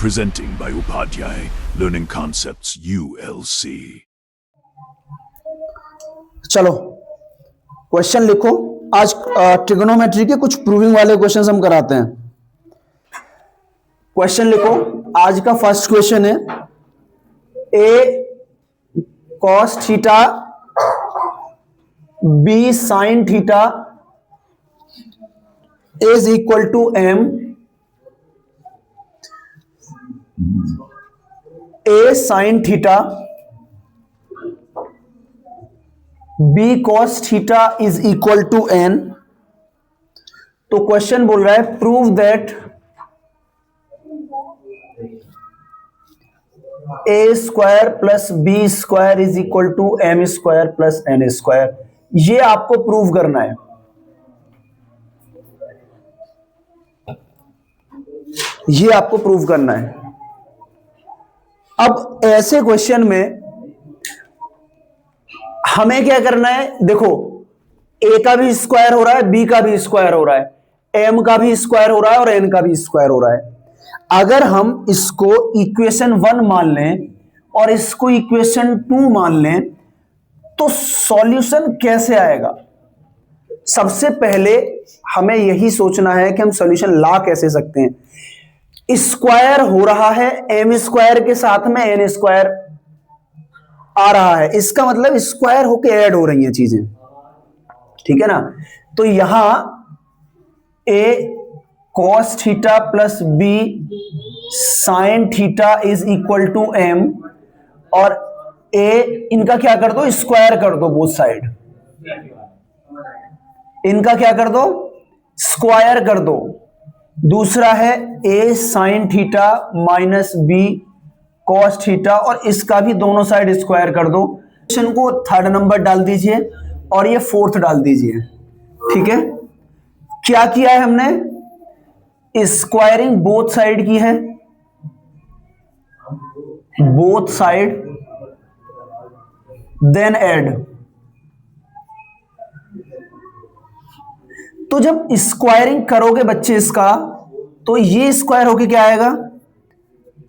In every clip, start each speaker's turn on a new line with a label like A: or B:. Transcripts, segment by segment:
A: Presenting by Upadhyay Learning Concepts ULC.
B: चलो question लिखो। आज ट्रिगोनोमेट्री के कुछ प्रूविंग वाले क्वेश्चंस हम कराते हैं। क्वेश्चन लिखो। आज का फर्स्ट क्वेश्चन है a cos theta b sin theta is equal to m, a sin theta b cos theta is equal to n. तो क्वेश्चन बोल रहा है prove that a square plus B square is equal to m square plus N square. ये आपको prove करना है। ये आपको प्रूव करना है। अब ऐसे क्वेश्चन में हमें क्या करना है, देखो ए का भी स्क्वायर हो रहा है, बी का भी स्क्वायर हो रहा है, एम का भी स्क्वायर हो रहा है और एन का भी स्क्वायर हो रहा है। अगर हम इसको इक्वेशन 1 मान लें और इसको इक्वेशन 2 मान लें तो सॉल्यूशन कैसे आएगा। सबसे पहले हमें यही सोचना है कि हम सॉल्यूशन ला कैसे सकते हैं। स्क्वायर हो रहा है एम स्क्वायर के साथ में एन स्क्वायर आ रहा है, इसका मतलब स्क्वायर होके ऐड हो रही हैं चीजें, ठीक है ना। तो यहां a cos theta plus b sin theta is equal to m और ए इनका क्या कर दो, स्क्वायर कर दो बोथ साइड। इनका क्या कर दो, स्क्वायर कर दो। दूसरा है a sin theta minus b cos theta और इसका भी दोनों साइड स्क्वायर कर दो। क्वेश्चन को 3rd नंबर डाल दीजिए और ये 4th डाल दीजिए, ठीक है। क्या किया है हमने, स्क्वायरिंग बोथ साइड की है, बोथ साइड देन ऐड। तो जब स्क्वायरिंग करोगे बच्चे इसका तो ये स्क्वायर होके क्या आएगा,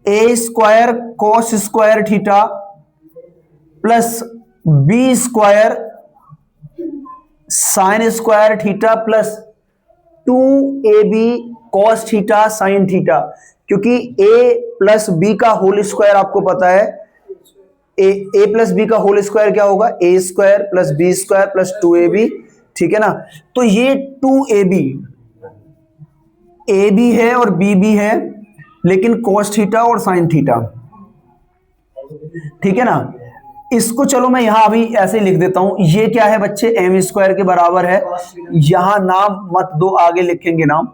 B: a square cos square theta plus B square sin square theta plus 2ab cos theta sign theta. क्योंकि a प्लस बी का होल स्क्वायर आपको पता है, a प्लस बी का होल स्क्वायर क्या होगा, a square plus B square plus 2ab, ठीक है ना। तो ये 2ab a भी है और b भी है, लेकिन cos थीटा और sin थीटा, ठीक है ना। इसको चलो मैं यहां अभी ऐसे लिख देता हूं। ये क्या है बच्चे, एम स्क्वायर के बराबर है। यहां नाम मत दो, आगे लिखेंगे नाम,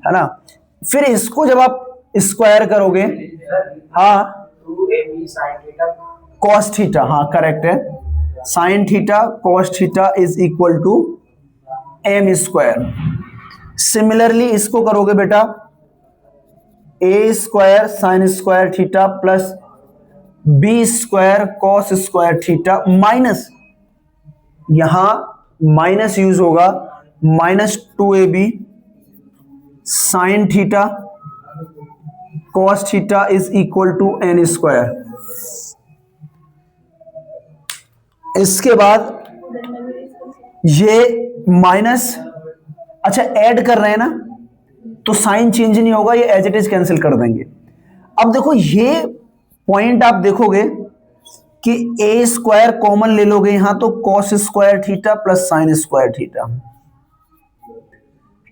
B: है ना। फिर इसको जब आप स्क्वायर करोगे, हाँ cos थीटा, हाँ करेक्ट है, sin theta cos theta is equal to m square. Similarly इसको करोगे बेटा, a square sin square theta plus B square cos square theta minus, यहां माइनस यूज होगा, minus 2ab sin theta cos theta is equal to n square. इसके बाद ये minus, अच्छा add कर रहे हैं ना तो साइन चेंज नहीं होगा, ये एज इट इज कैंसिल कर देंगे। अब देखो ये पॉइंट आप देखोगे कि ए स्क्वायर कॉमन ले लोगे यहां तो cos square theta plus sign square theta,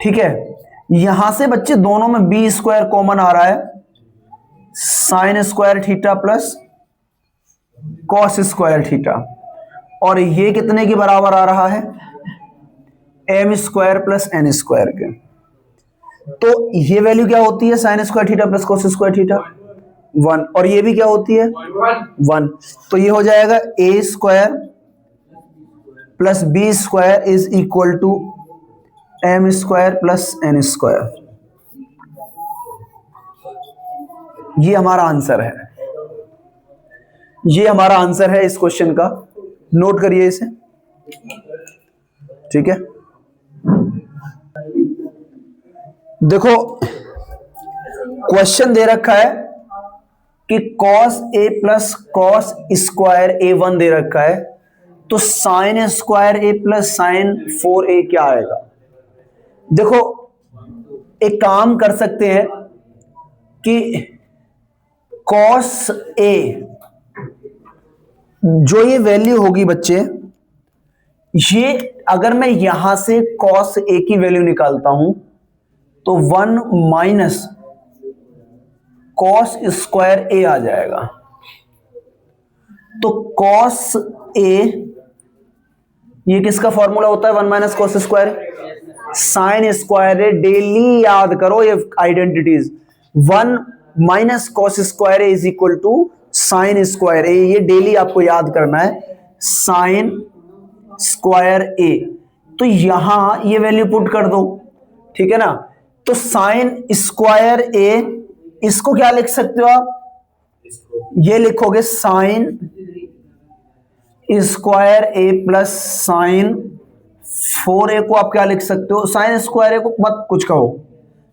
B: ठीक है। यहां से बच्चे दोनों में बी स्क्वायर कॉमन आ रहा है, sine square theta plus cos square theta, और ये कितने के बराबर आ रहा है, M square plus N square के। तो ये वैल्यू क्या होती है, sine square theta plus cos square theta 1, और ये भी क्या होती है 1। तो ये हो जाएगा a square plus B square is equal to m square plus N square. ये हमारा आंसर है, ये हमारा आंसर है इस क्वेश्चन का। नोट करिए इसे, ठीक है। देखो क्वेश्चन दे रखा है कि cos a plus cos square a1 दे रखा है, तो sin square a plus sin 4a क्या आएगा? देखो एक काम कर सकते हैं कि cos a जो ये वैल्यू होगी बच्चे, ये अगर मैं यहां से cos a की वैल्यू निकालता हूं तो 1 माइनस cos स्क्वायर a आ जाएगा। तो cos a ये किसका फॉर्मूला होता है? 1 minus cos square sin square a. Daily याद करो ये identities. 1 minus cos square A is equal to sin square a, ये डेली आपको याद करना है, साइन स्क्वायर ए। तो यहां ये वैल्यू पुट कर दो, ठीक है ना। तो साइन स्क्वायर ए, इसको क्या लिख सकते हो आप? ये लिखोगे साइन स्क्वायर ए प्लस साइन 4a को आप क्या लिख सकते हो? साइन स्क्वायर ए को मत कुछ कहो,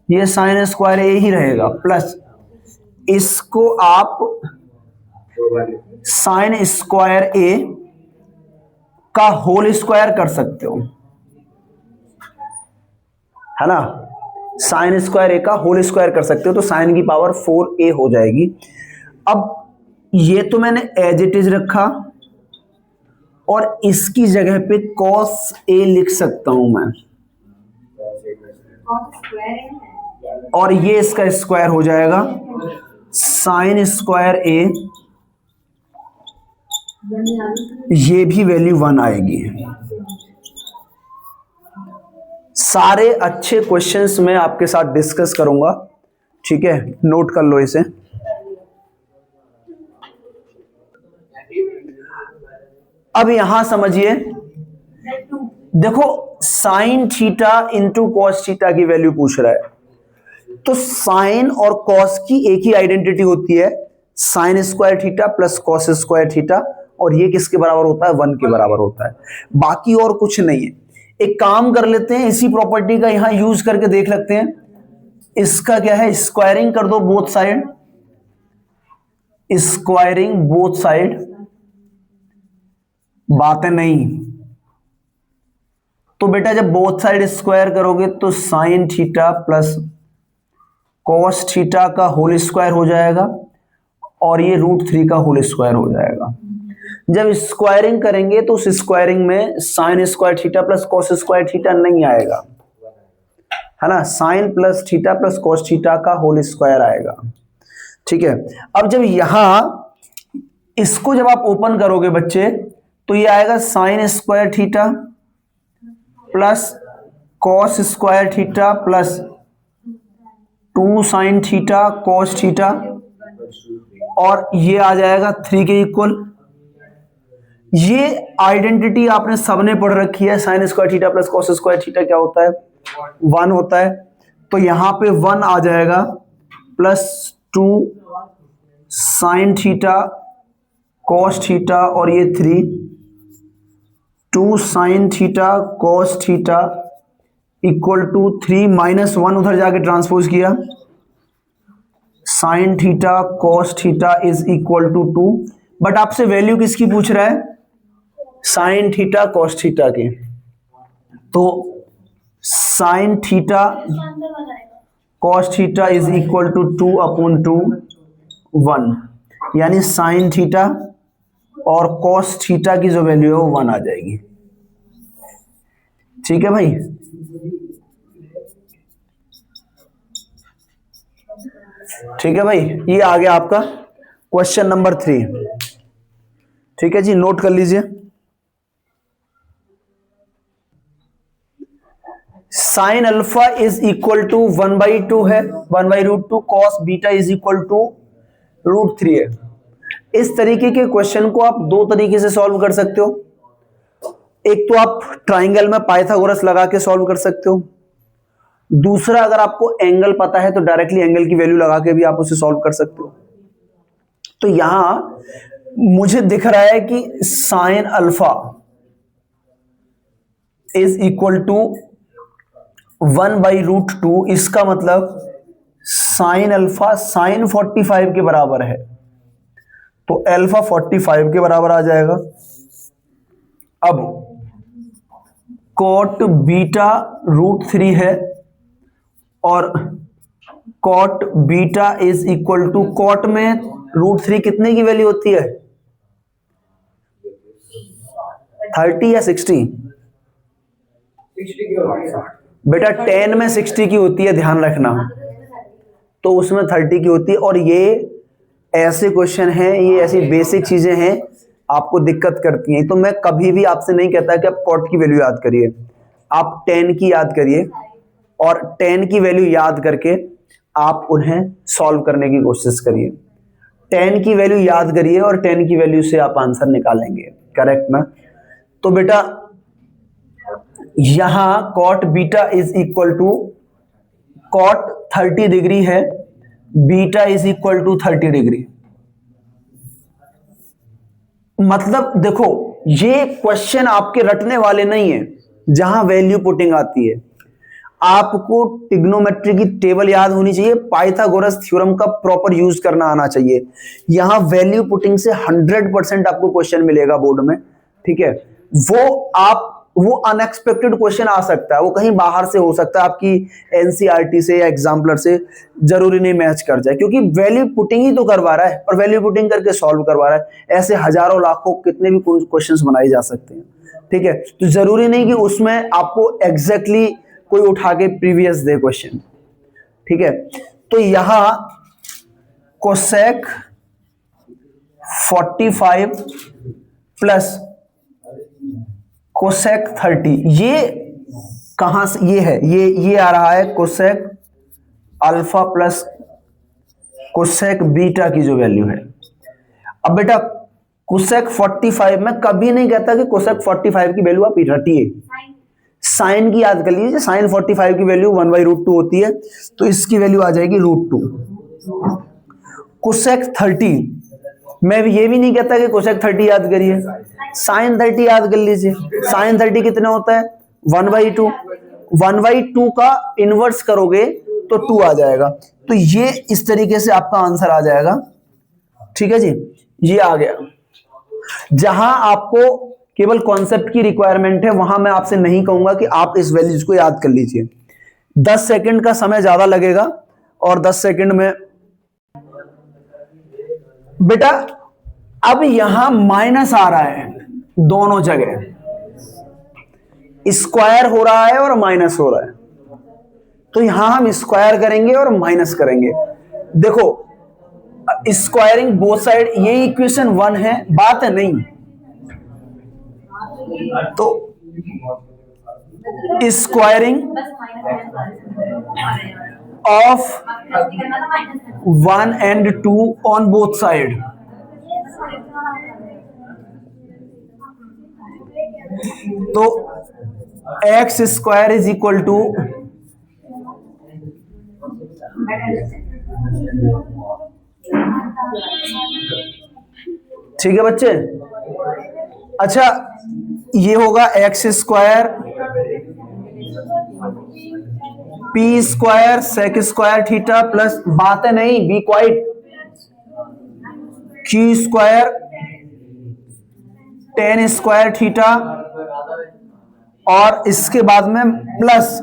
B: ये साइन स्क्वायर ए ही रहेगा, प्लस इसको आप साइन स्क्वायर ए का होल स्क्वायर कर सकते हो, है ना। साइन स्क्वायर ए का होल स्क्वायर कर सकते हो, तो साइन की पावर 4a हो जाएगी। अब ये तो मैंने एज इट इज रखा और इसकी जगह पे cos a लिख सकता हूं मैं, और ये इसका स्क्वायर हो जाएगा साइन स्क्वायर a, ये भी वैल्यू 1 आएगी। सारे अच्छे क्वेश्चंस मैं आपके साथ डिस्कस करूंगा, ठीक है, नोट कर लो इसे। अब यहां समझिए, देखो sine theta into cos theta की वैल्यू पूछ रहा है, तो साइन और कॉस की एक ही आइडेंटिटी होती है, sine square theta plus cos square theta, और ये किसके बराबर होता है? 1 के बराबर होता है, बाकी और कुछ नहीं है। एक काम कर लेते हैं, इसी प्रॉपर्टी का यहां यूज करके देख लेते हैं। इसका क्या है? स्क्वायरिंग कर दो both side, squaring both side, बातें नहीं। तो बेटा जब बोथ साइड स्क्वायर करोगे तो sine theta plus cos theta का होल स्क्वायर हो जाएगा, और ये √3 का होल स्क्वायर हो जाएगा। जब स्क्वायरिंग करेंगे तो उस स्क्वायरिंग में sine square theta plus cos square theta नहीं आएगा, है ना, sine plus theta plus cos theta का होल स्क्वायर आएगा, ठीक है। अब जब यहां इसको जब आप ओपन करोगे बच्चे, तो ये आएगा sign square theta plus cos square theta plus 2 sine theta cos theta, और ये आ जाएगा 3 के इक्वल। ये आइडेंटिटी आपने सबने पढ़ रखी है, sine square theta plus cos square theta क्या होता है? 1 होता है। तो यहां पे 1 आ जाएगा plus 2 sine theta cos theta, और ये 3, 2 sine theta cos theta equal to 3 minus 1 उधर जाके ट्रांसपोज किया, sine theta cos theta is equal to 2। But आपसे वैल्यू किसकी पूछ रहा है? साइन थीटा कॉस थीटा की। तो sine theta cos theta is equal to 2/2 1, यानी साइन थीटा और कॉस थीटा की जो वैल्यू है वो 1 आ जाएगी, ठीक है भाई। ठीक है भाई, ये आ गया आपका क्वेश्चन नंबर 3, ठीक है जी, नोट कर लीजिए। Sine alpha is equal to 1/2 है, 1/√2, cos beta is equal to √3 है। इस तरीके के क्वेश्चन को आप 2 तरीके से सॉल्व कर सकते हो। एक तो आप ट्राइंगल में पाइथागोरस लगा के सॉल्व कर सकते हो, दूसरा अगर आपको एंगल पता है तो डायरेक्टली एंगल की वैल्यू लगा के भी आप उसे सॉल्व कर सकते हो। तो यहां मुझे दिख रहा है कि sine alpha is equal to 1/√2, इसका मतलब साइन अल्फा साइन 45 के बराबर है। तो अल्फा 45 के बराबर आ जाएगा। अब कॉट बीटा √3 है और cot beta is equal to, cot में √3 कितने की वैल्यू होती है? 30 या 60? बेटा 10 में 60 की होती है, ध्यान रखना, तो उसमें 30 की होती है। और ये ऐसे क्वेश्चन हैं, ये ऐसी बेसिक चीजें हैं आपको दिक्कत करती हैं। तो मैं कभी भी आपसे नहीं कहता कि आप कॉट की वैल्यू याद करिए, आप 10 की याद करिए और 10 की वैल्यू याद करके आप उन्हें सॉल्व करने की कोशिश करिए। 10 की वैल्यू याद करिए और 10 की वैल्यू से आप आंसर निकालेंगे, करेक्ट ना? तो बेटा यहां cot beta is equal to, cot 30 degree है, beta is equal to 30 degree. मतलब देखो, ये क्वेश्चन आपके रटने वाले नहीं है जहां वैल्यू पुटिंग आती है। आपको ट्रिग्नोमेट्री की टेबल याद होनी चाहिए, पाइथागोरस थ्योरम का प्रॉपर यूज करना आना चाहिए। यहां वैल्यू पुटिंग से 100% आपको क्वेश्चन मिलेगा बोर्ड में, ठीक है? वो अनएक्सपेक्टेड क्वेश्चन आ सकता है, वो कहीं बाहर से हो सकता है, आपकी एनसीईआरटी से या एग्जाम्पलर से, जरूरी नहीं मैच कर जाए, क्योंकि वैल्यू पुटिंग ही तो करवा रहा है और वैल्यू पुटिंग करके सॉल्व करवा रहा है। ऐसे हजारों लाखों कितने भी क्वेश्चंस बनाए जा सकते हैं, ठीक है? तो जरूरी नहीं कि उसमें आपको एग्जैक्टली कोई उठा के प्रीवियस दे क्वेश्चन, ठीक है? तो यहां कोसेक 45 प्लस कोसेक 30, ये कहां से, ये है, ये आ रहा है cosec alpha plus cosec beta की जो वैल्यू है। अब बेटा कोसेक 45, मैं कभी नहीं कहता कि कोसेक 45 की वैल्यू आप रटिए, साइन की याद कर लीजिए। साइन 45 की वैल्यू 1/√2 होती है, तो इसकी वैल्यू आ जाएगी √2। कोसेक 30, मैं ये भी नहीं कहता कि कोसेक 30 याद करिए, साइन 30 याद कर लीजिए। साइन 30 कितना होता है? 1/2। 1/2 का इनवर्स करोगे तो 2 आ जाएगा। तो ये इस तरीके से आपका आंसर आ जाएगा, ठीक है जी? ये आ गया। जहां आपको केवल कॉन्सेप्ट की रिक्वायरमेंट है, वहां मैं आपसे नहीं कहूंगा कि आप इस वैल्यूज को याद कर लीजिए। 10 सेकंड का समय ज्यादा लगेगा और 10 सेकंड में बेटा अब यहां माइनस आ रहा है दोनों जगह, स्क्वायर हो रहा है और माइनस हो रहा है, तो यहां हम स्क्वायर करेंगे और माइनस करेंगे। देखो स्क्वायरिंग बोथ साइड, ये इक्वेशन 1 है, बात है नहीं, तो squaring of 1 and 2 on both side, तो x square is equal to ठीक है बच्चे? अच्छा ये होगा x square p square sec square theta plus, बात है नहीं, be quiet, q square tan square theta और इसके बाद में प्लस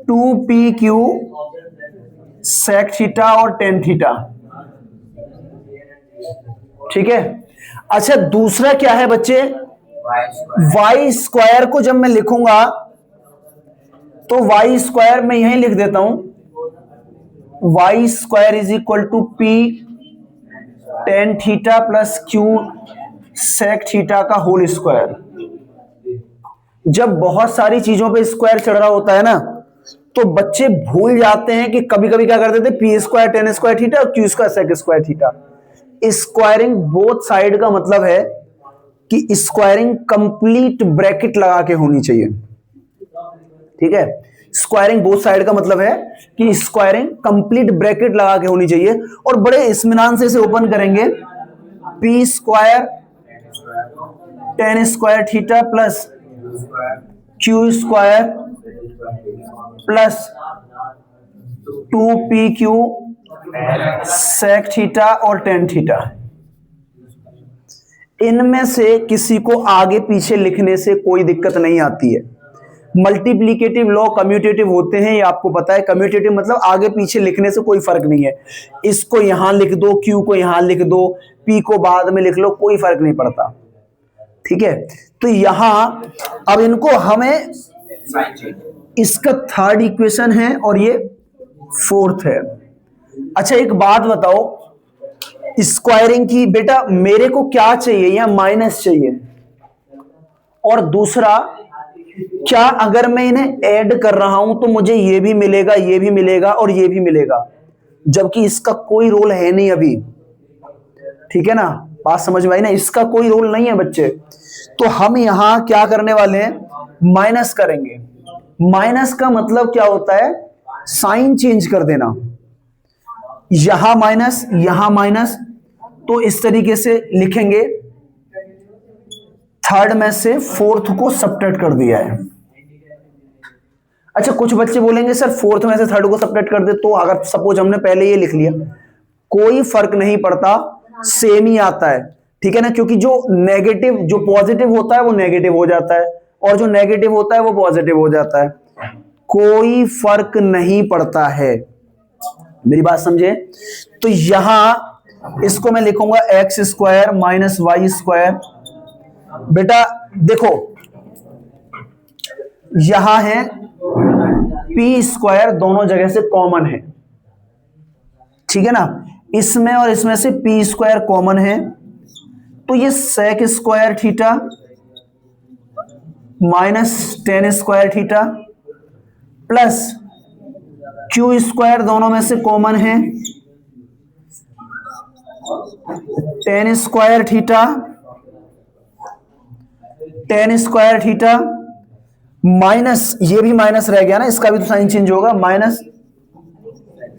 B: 2pq सेक थीटा और टेन थीटा, ठीक है? अच्छा दूसरा क्या है बच्चे? वाई स्क्वायर को जब मैं लिखूंगा तो वाई स्क्वायर मैं यहीं लिख देता हूं, Y square is equal to P tan theta plus Q sec theta का होल स्क्वायर। जब बहुत सारी चीजों पे स्क्वायर चढ़ रहा होता है ना, तो बच्चे भूल जाते हैं कि कभी कभी क्या करते थे, p square tan square theta और q square sec square theta. Squaring both side का मतलब है कि स्क्वायरिंग कंप्लीट ब्रैकेट लगा के होनी चाहिए, ठीक है? स्क्वायरिंग बोथ साइड का मतलब है कि स्क्वायरिंग कंप्लीट ब्रैकेट लगा के होनी चाहिए, और बड़े इत्मीनान से इसे ओपन करेंगे, P square tan square theta plus Q square plus 2pq sec theta और टेन थीटा। इनमें से किसी को आगे पीछे लिखने से कोई दिक्कत नहीं आती है। मल्टीप्लिकेटिव लॉ कम्यूटेटिव होते हैं, ये आपको पता है। कम्यूटेटिव मतलब आगे पीछे लिखने से कोई फर्क नहीं है। इसको यहां लिख दो, क्यू को यहां लिख दो, पी को बाद में लिख लो, कोई फर्क नहीं पड़ता। ठीक है, तो यहां अब इनको हमें, इसका थर्ड इक्वेशन है और ये फोर्थ है। अच्छा एक बात बताओ, स्क्वायरिंग की बेटा मेरे को क्या चाहिए, यहां माइनस चाहिए, और दूसरा क्या अगर मैं इन्हें ऐड कर रहा हूं तो मुझे ये भी मिलेगा, ये भी मिलेगा और ये भी मिलेगा, जबकि इसका कोई रोल है नहीं अभी। ठीक है ना, बात समझ में आई ना, इसका कोई रोल नहीं है बच्चे। तो हम यहां क्या करने वाले हैं, माइनस करेंगे। माइनस का मतलब क्या होता है, साइन चेंज कर देना, यहां माइनस यहां माइनस, तो इस तरीके से लिखेंगे। थर्ड में से फोर्थ को सब्ट्रैक्ट कर दिया है। अच्छा कुछ बच्चे बोलेंगे सर फोर्थ में से थर्ड को सब्ट्रैक्ट कर दे, तो अगर सपोज हमने पहले ये लिख लिया, कोई फर्क नहीं पड़ता, सेम ही आता है। ठीक है ना, क्योंकि जो नेगेटिव, जो पॉजिटिव होता है वो नेगेटिव हो जाता है, और जो नेगेटिव होता है वो पॉजिटिव हो जाता है, कोई फर्क नहीं पड़ता है। मेरी बात समझे? तो यहां इसको मैं लिखूंगा X square minus Y square. बेटा देखो यहां है पी स्क्वायर, दोनों जगह से कॉमन है। ठीक है ना, इसमें और इसमें से पी स्क्वायर कॉमन है, तो ये sec square theta minus tan square theta plus Q square, दोनों में से कॉमन है, tan square theta, tan square theta minus, ये भी माइनस रह गया ना, इसका भी तो साइन चेंज होगा, माइनस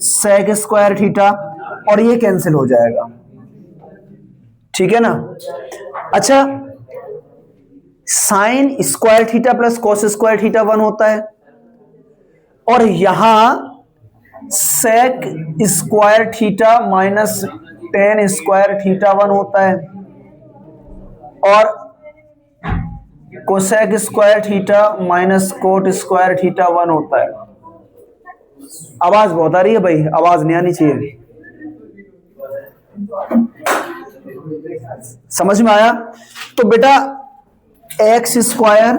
B: सेक स्क्वायर थीटा, और ये कैंसिल हो जाएगा। ठीक है ना। अच्छा sine square theta plus cos square theta 1 होता है, और यहां sec square theta minus tan square theta 1 होता है, और cosec square theta minus cot square theta 1 होता है। आवाज बहुत आ रही है भाई, आवाज नहीं आनी चाहिए। समझ में आया? तो बेटा एक्स स्क्वायर,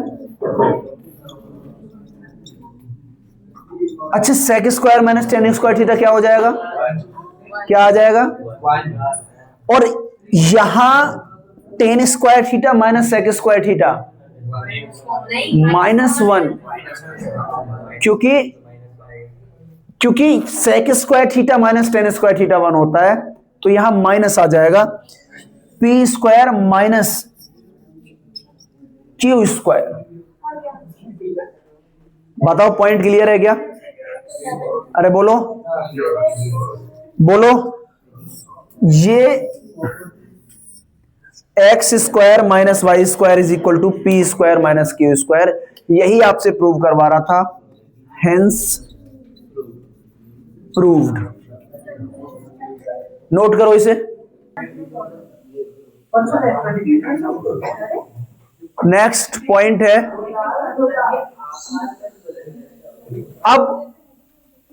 B: अच्छा sec square minus tan square theta क्या हो जाएगा, क्या आ जाएगा, और यहां tan square theta minus sec square theta -1, क्योंकि sec square theta minus tan square theta 1 होता है, तो यहां माइनस आ जाएगा, P square minus Q square. बताओ पॉइंट क्लियर है क्या? अरे बोलो बोलो। ये X square minus Y square is equal to P square minus Q square, यही आपसे प्रूव करवा रहा था, हेंस प्रूव्ड। नोट करो इसे। नेक्स्ट पॉइंट है, अब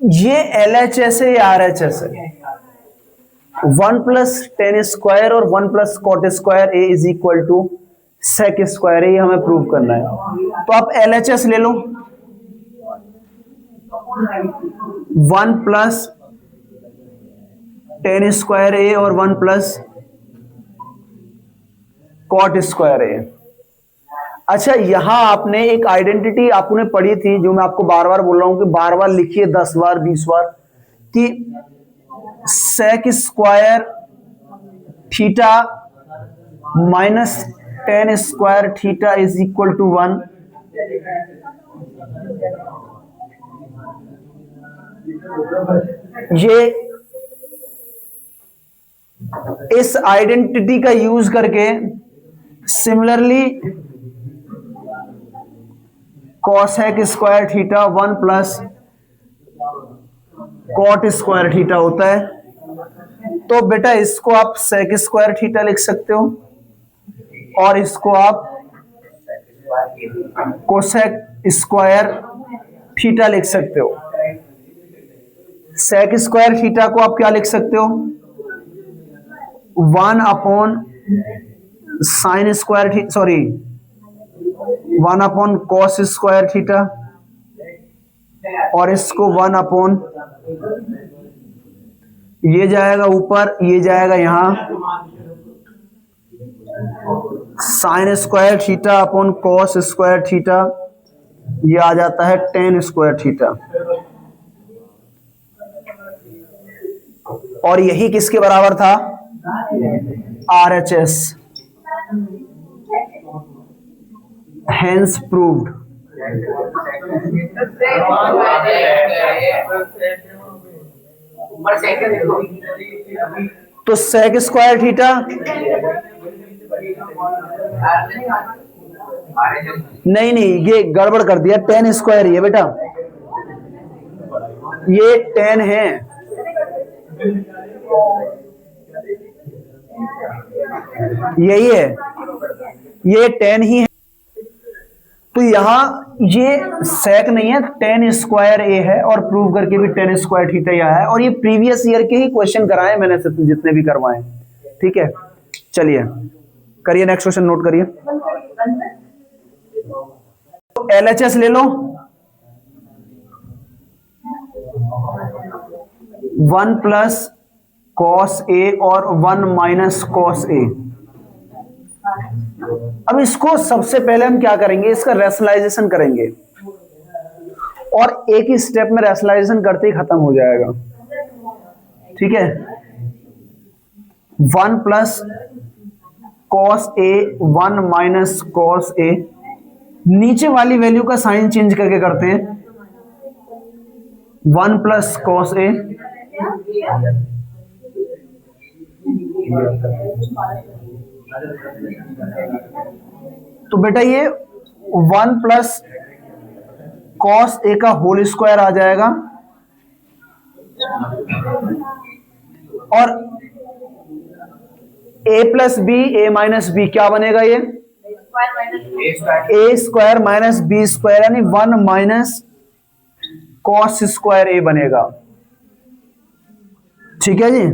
B: ये LHS है या RHS है, 1 प्लस टेन स्क्वायर और 1 plus cot square A is equal to sec square है, ये हमें प्रूव करना है। तो आप LHS ले लो, 1 प्लस टेन स्क्वायर ए और 1 प्लस कॉट स्क्वायर ए। अच्छा यहां आपने एक आइडेंटिटी आपने पढ़ी थी, जो मैं आपको बार बार बोल रहा हूं कि बार बार लिखिए, 10 बार 20 बार, कि sec square theta minus tan square theta is equal to 1। ये इस आइडेंटिटी का यूज करके similarly cosec square theta 1 plus cot square theta होता है, तो बेटा इसको आप सेक स्क्वायर थीटा लिख सकते हो और इसको आप कोसेक स्क्वायर थीटा लिख सकते हो। सेक स्क्वायर थीटा को आप क्या लिख सकते हो, 1 upon sine square theta, sorry 1 upon cos square theta, और इसको 1 अपॉन, ये जाएगा ऊपर, ये जाएगा यहां, sign square theta upon cos square theta, ये आ जाता है टेन स्क्वायर थीटा। और यही किसके बराबर था, RHS, हेंस प्रूव्ड। तो सेक स्क्वायर थीटा नहीं, ये गड़बड़ कर दिया, टेन स्क्वायर ही है बेटा, ये 10 है, यही है, ये 10 ही है। तो यहां ये सेक नहीं है, 10 स्क्वायर ए है, और प्रूव करके भी 10 स्क्वायर थीटा यह है, और ये प्रीवियस ईयर के ही क्वेश्चन कराए मैंने जितने भी करवाए। ठीक है, चलिए करिए नेक्स्ट क्वेश्चन, नोट करिए। LHS ले लो, 1 प्लस कॉस ए और 1 माइनस कॉस ए। अब इसको सबसे पहले हम क्या करेंगे, इसका रैशनलाइजेशन करेंगे, और एक ही स्टेप में रैशनलाइजेशन करते ही खत्म हो जाएगा। ठीक है, 1 plus cos A 1 minus cos A, नीचे वाली वैल्यू का साइन चेंज करके करते हैं, 1 प्लस कॉस ए, तो बेटा ये 1 प्लस कॉस ए का होल स्क्वायर आ जाएगा, और a plus B, A minus B, क्या बनेगा ये A square minus B square, यानी 1 माइनस कॉस स्क्वायर ए बनेगा। ठीक है जी,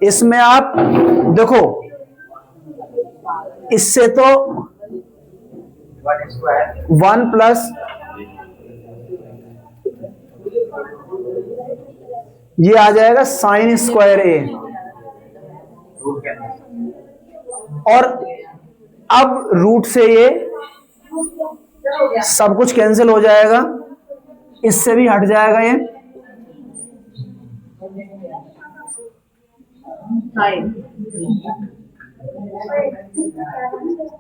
B: इसमें आप देखो, इससे तो 1 प्लस ये आ जाएगा साइन स्क्वायर ए, और अब रूट से ये सब कुछ कैंसिल हो जाएगा, इससे भी हट जाएगा ये,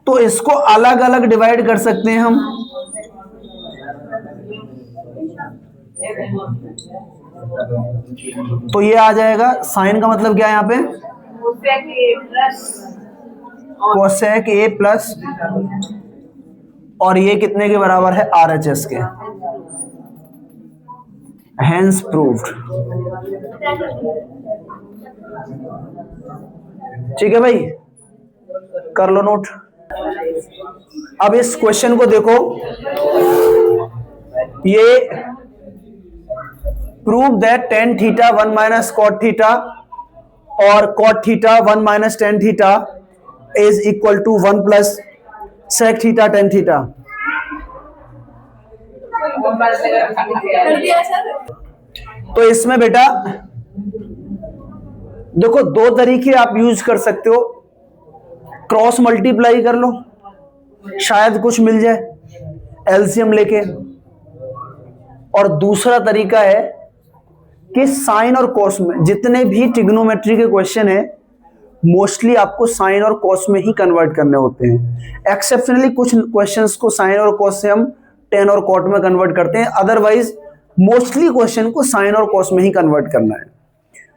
B: तो इसको अलग अलग डिवाइड कर सकते हैं हम। तो ये आ जाएगा, साइन का मतलब क्या है यहाँ पे, कोसेक ए प्लस, और ये कितने के बराबर है, RHS के, हेंस प्रूव्ड। ठीक है भाई, कर लो नोट। अब इस क्वेश्चन को देखो, ये prove that tan theta 1 minus cot theta और cot theta 1 minus tan theta is equal to 1 plus sec theta tan theta. तो इसमें बेटा देखो, दो तरीके आप यूज कर सकते हो, क्रॉस मल्टीप्लाई कर लो, शायद कुछ मिल जाए एलसीएम लेके, और दूसरा तरीका है कि साइन और कॉस में, जितने भी ट्रिग्नोमेट्री के क्वेश्चन है मोस्टली आपको साइन और कॉस में ही कन्वर्ट करने होते हैं। एक्सेप्शनली कुछ क्वेश्चंस को साइन और कॉस से हम टेन और कॉट में कन्वर्ट करते हैं, अदरवाइज मोस्टली क्वेश्चन को साइन और कॉस में ही कन्वर्ट करना है।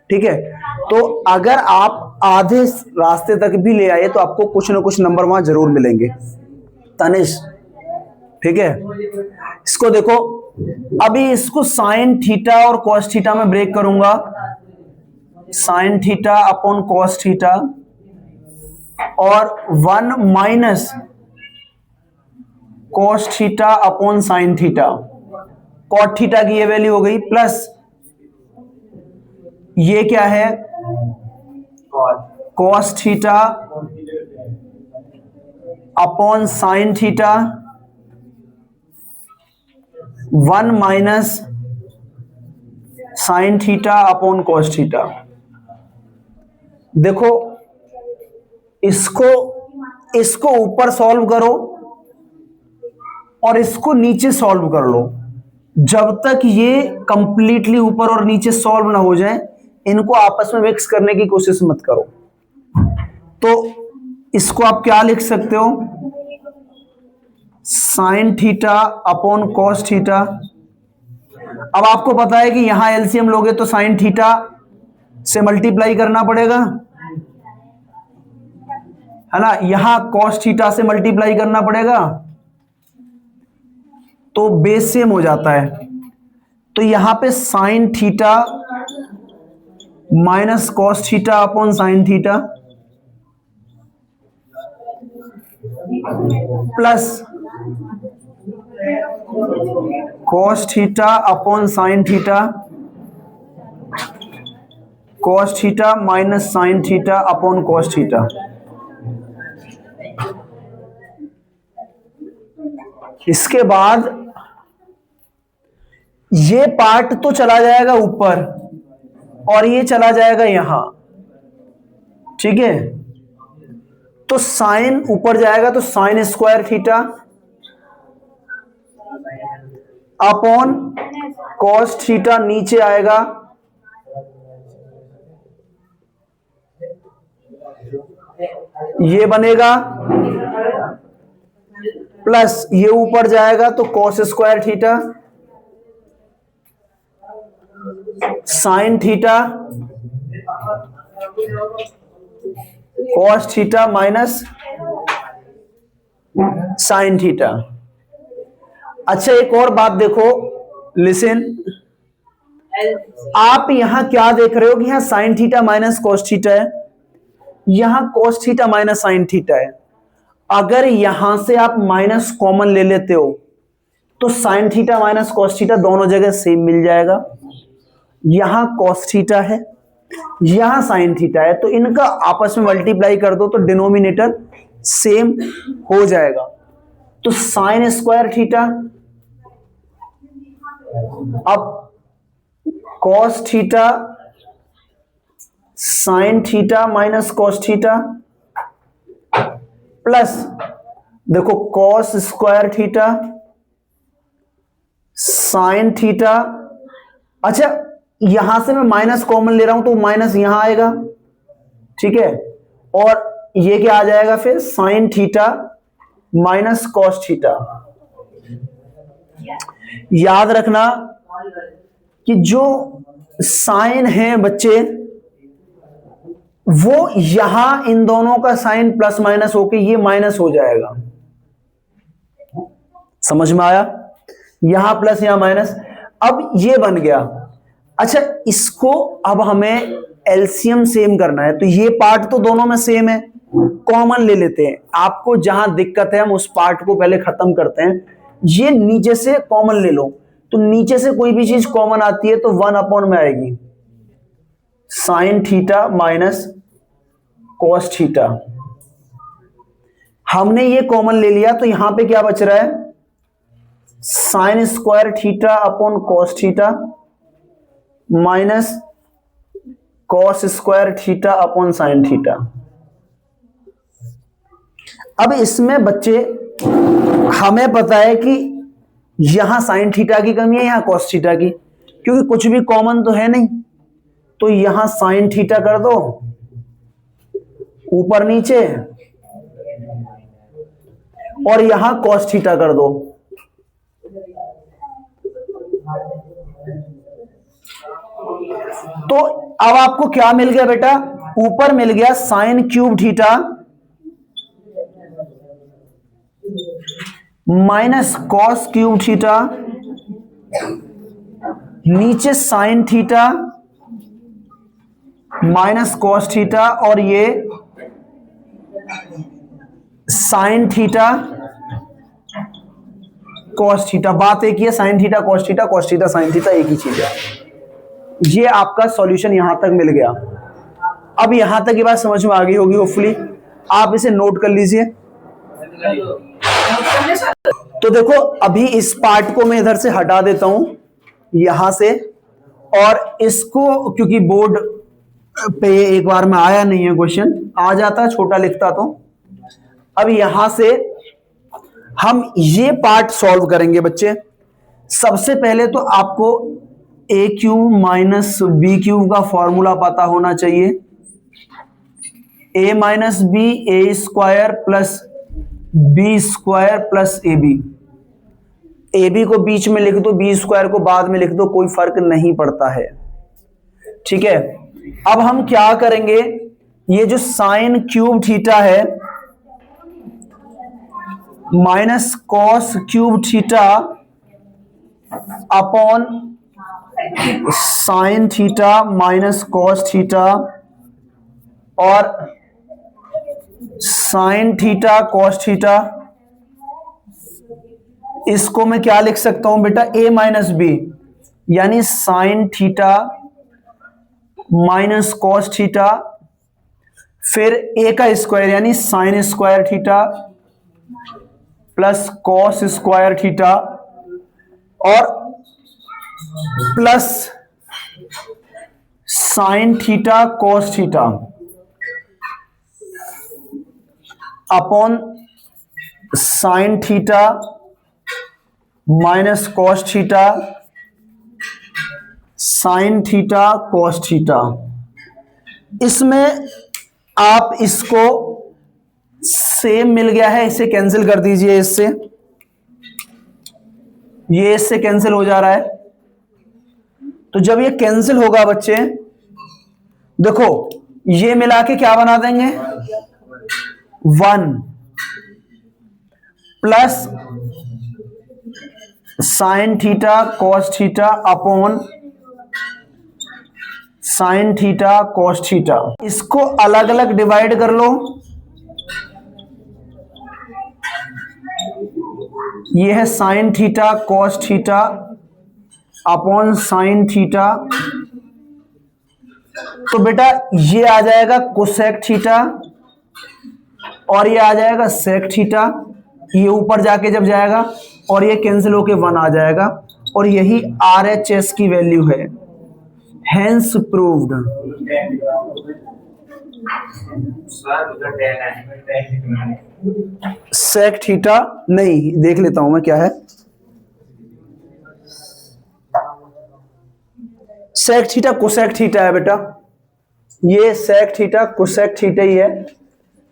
B: ठीक है, तो अगर आप आधे रास्ते तक भी ले आए तो आपको कुछ ना कुछ नंबर वहां जरूर मिलेंगे। तनिष, ठीक है, इसको देखो, अभी इसको साइन थीटा और कॉस थीटा में ब्रेक करूंगा, sine theta upon cos theta और 1 minus cos theta upon sine theta. Cot theta की ये वैल्यू हो गई, प्लस ये क्या है, cos theta upon sine theta 1 minus sine theta upon cos theta. देखो इसको ऊपर सॉल्व करो और इसको नीचे सॉल्व कर लो। जब तक ये कंप्लीटली ऊपर और नीचे सॉल्व ना हो जाए, इनको आपस में मिक्स करने की कोशिश मत करो। तो इसको आप क्या लिख सकते हो, sign theta upon cos theta. अब आपको पता है कि यहां एलसीएम लोगे तो साइन थीटा से मल्टीप्लाई करना पड़ेगा, है ना, यहां कॉस थीटा से मल्टीप्लाई करना पड़ेगा, तो बेस सेम हो जाता है। तो यहां पे sign theta minus cos theta upon sine theta plus cos theta upon sine theta, cos theta minus sine theta upon cos theta. इसके बाद ये पार्ट तो चला जाएगा ऊपर और ये चला जाएगा यहां, ठीक है। तो साइन ऊपर जाएगा तो sin square theta upon cos theta नीचे आएगा, ये बनेगा, प्लस ये ऊपर जाएगा तो cos square theta sign theta cos theta minus sine theta. अच्छा एक और बात देखो, लिसन, आप यहां क्या देख रहे हो कि यहां sign theta minus cos theta है, यहां cos theta minus sine theta है। अगर यहां से आप माइनस कॉमन ले लेते हो तो sine theta minus cos theta दोनों जगह सेम मिल जाएगा। यहां कॉस थीटा है, यहां साइन थीटा है, तो इनका आपस में मल्टीप्लाई कर दो तो डिनोमिनेटर सेम हो जाएगा। तो साइन स्क्वायर थीटा अब cos theta sign theta minus cos theta plus देखो cos square theta sign theta. अच्छा यहां से मैं माइनस कॉमन ले रहा हूं तो माइनस यहां आएगा, ठीक है, और ये क्या आ जाएगा फिर sign theta minus cos theta. याद रखना कि जो साइन है बच्चे वो यहां इन दोनों का साइन प्लस माइनस होके ये माइनस हो जाएगा, समझ में आया, यहां प्लस यहां माइनस, अब ये बन गया। अच्छा इसको अब हमें एलसीएम सेम करना है, तो ये पार्ट तो दोनों में सेम है, कॉमन ले लेते हैं। आपको जहां दिक्कत है हम उस पार्ट को पहले खत्म करते हैं। ये नीचे से कॉमन ले लो, तो नीचे से कोई भी चीज कॉमन आती है तो 1 अपॉन में आएगी sign theta minus cos theta. हमने ये कॉमन ले लिया तो यहां पे क्या बच रहा है, sine square theta upon cos theta minus cos square theta upon sine theta. अब इसमें बच्चे हमें पता है कि यहां साइन थीटा की कमी है, यहां कॉस थीटा की, क्योंकि कुछ भी कॉमन तो है नहीं, तो यहां साइन थीटा कर दो ऊपर नीचे और यहां कॉस थीटा कर दो। तो अब आपको क्या मिल गया बेटा, ऊपर मिल गया sine cube theta minus cos cube theta, नीचे sine theta minus cos theta और ये साइन थीटा कॉस थीटा। बात एक ही है, sign theta cos theta, cos theta sine theta एक ही चीज है। ये आपका सॉल्यूशन यहां तक मिल गया। अब यहां तक ये बात समझ में आ गई होगी होपफुली, आप इसे नोट कर लीजिए। तो देखो अभी इस पार्ट को मैं इधर से हटा देता हूं यहां से, और इसको क्योंकि बोर्ड पे एक बार में आया नहीं है क्वेश्चन, आ जाता छोटा लिखता तो। अब यहां से हम ये पार्ट सॉल्व करेंगे बच्चे। सबसे पहले तो आपको A cube minus B cube का फॉर्मूला पता होना चाहिए। A minus B A square plus B square plus A B. A B को बीच में लिख दो, बी स्क्वायर को बाद में लिख दो, कोई फर्क नहीं पड़ता है। ठीक है, अब हम क्या करेंगे, ये जो साइन क्यूब थीटा है minus cos cube theta upon sine theta minus cos theta और साइन थीटा कॉस थीटा, इसको मैं क्या लिख सकता हूं बेटा, ए माइनस बी यानी sine theta minus cos theta, फिर ए का स्क्वायर यानी sine square theta plus cos square theta और plus sine theta cos theta upon sine theta minus cos theta sign theta cos theta. इसमें आप इसको same मिल गया है, इसे कैंसिल कर दीजिए इससे, ये इससे कैंसिल हो जा रहा है। तो जब ये कैंसिल होगा बच्चे, देखो ये मिला के क्या बना देंगे, 1 plus sine theta cos theta upon sine theta cos theta. इसको अलग अलग डिवाइड कर लो, ये है sign theta cos theta upon sine theta. तो बेटा ये आ जाएगा कोसेक थीटा और ये आ जाएगा सेक थीटा, ये ऊपर जाके जब जाएगा और ये कैंसिल होके 1 आ जाएगा और यही RHS की वैल्यू है। Hence proved. सेक थीटा नहीं, देख लेता हूं मैं क्या है, सेक थीटा कोसेक थीटा है बेटा, ये सेक थीटा कोसेक थीटा ही है,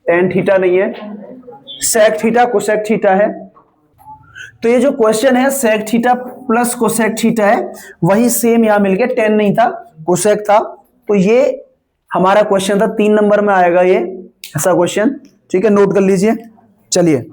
B: टेन थीटा नहीं है, सेक थीटा कोसेक थीटा है। तो ये जो क्वेश्चन है sec theta plus cosec theta है, वही सेम यहां मिल गया, टेन नहीं था कोसेक था। तो ये हमारा क्वेश्चन था, 3 नंबर में आएगा ये ऐसा क्वेश्चन। ठीक है, नोट कर लीजिए। चलिए